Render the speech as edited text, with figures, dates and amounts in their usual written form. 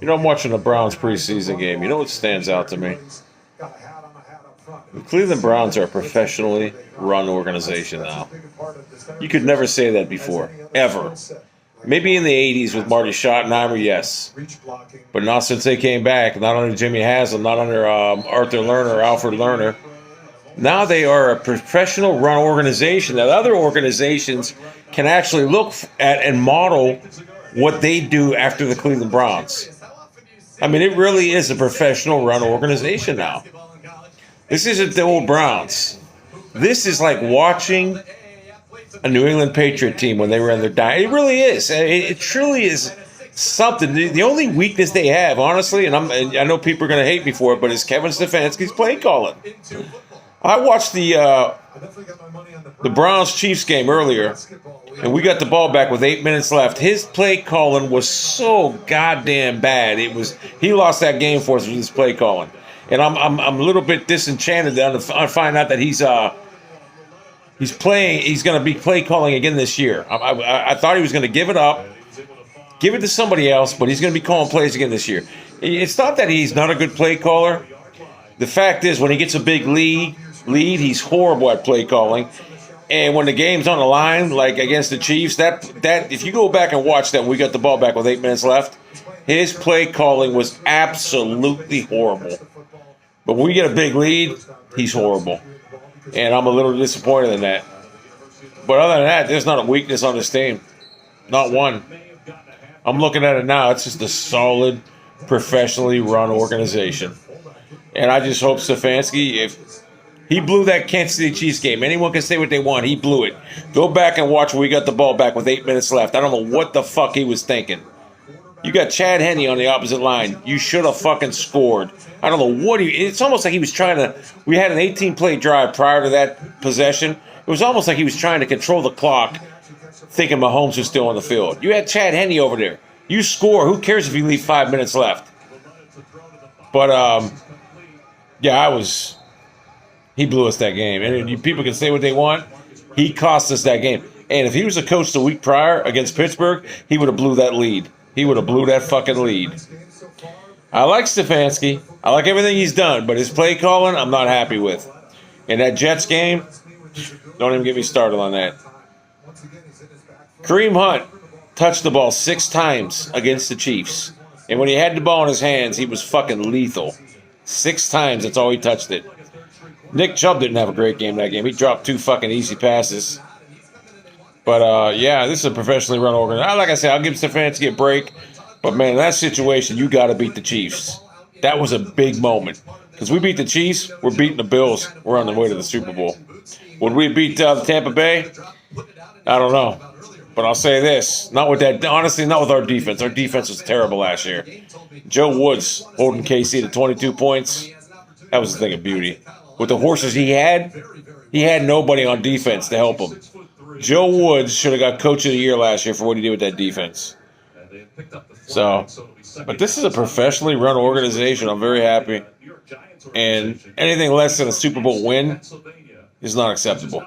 I'm watching the Browns preseason game. You know what stands out to me? The Cleveland Browns are a professionally run organization now. You could never say that before, ever. Maybe in the 80s with Marty Schottenheimer, yes. But not since they came back, not under Jimmy Haslam, not under Arthur Lerner, Alfred Lerner. Now they are a professional run organization that other organizations can actually look at and model what they do after the Cleveland Browns. I mean, it really is a professional run organization now. This isn't the old Browns. This is like watching a New England Patriot team when they were in their dime. It really is. It truly is something. The only weakness they have, honestly, and I know people are going to hate me for it, but it's Kevin Stefanski's play calling. I watched the Browns-Chiefs game earlier, and we got the ball back with 8 minutes left. His play calling was so goddamn bad. He lost that game for us with his play calling, and I'm a little bit disenchanted to find out that he's playing. He's going to be play calling again this year. I thought he was going to give it up, give it to somebody else, but he's going to be calling plays again this year. It's not that he's not a good play caller. The fact is, when he gets a big lead, he's horrible at play calling. And when the game's on the line, like against the Chiefs, that if you go back and watch that, when we got the ball back with 8 minutes left, his play calling was absolutely horrible. But when we get a big lead, he's horrible. And I'm a little disappointed in that. But other than that, there's not a weakness on this team. Not one. I'm looking at it now. It's just a solid, professionally run organization. And I just hope Stefanski, if he blew that Kansas City Chiefs game, anyone can say what they want, he blew it. Go back and watch when we got the ball back with 8 minutes left. I don't know what the fuck he was thinking. You got Chad Henne on the opposite line. You should have fucking scored. I don't know what it's almost like he was trying to, we had an 18-play drive prior to that possession. It was almost like he was trying to control the clock, thinking Mahomes was still on the field. You had Chad Henne over there. You score. Who cares if you leave 5 minutes left? But, yeah, he blew us that game. And people can say what they want. He cost us that game. And if he was a coach the week prior against Pittsburgh, he would have blew that lead. He would have blew that fucking lead. I like Stefanski. I like everything he's done, but his play calling, I'm not happy with. In that Jets game, don't even get me started on that. Kareem Hunt touched the ball 6 times against the Chiefs. And when he had the ball in his hands, he was fucking lethal. 6 times, that's all he touched it. Nick Chubb didn't have a great game that game. He dropped 2 fucking easy passes. But, yeah, this is a professionally run organization. Like I said, I'll give Stefanski a break. But, man, in that situation, you got to beat the Chiefs. That was a big moment. Because we beat the Chiefs, we're beating the Bills. We're on the way to the Super Bowl. Would we beat the Tampa Bay? I don't know. But I'll say this. Not with that. Honestly, not with our defense. Our defense was terrible last year. Joe Woods holding KC to 22 points. That was a thing of beauty. With the horses he had nobody on defense to help him. Joe Woods should have got Coach of the Year last year for what he did with that defense. So, but this is a professionally run organization. I'm very happy. And anything less than a Super Bowl win is not acceptable.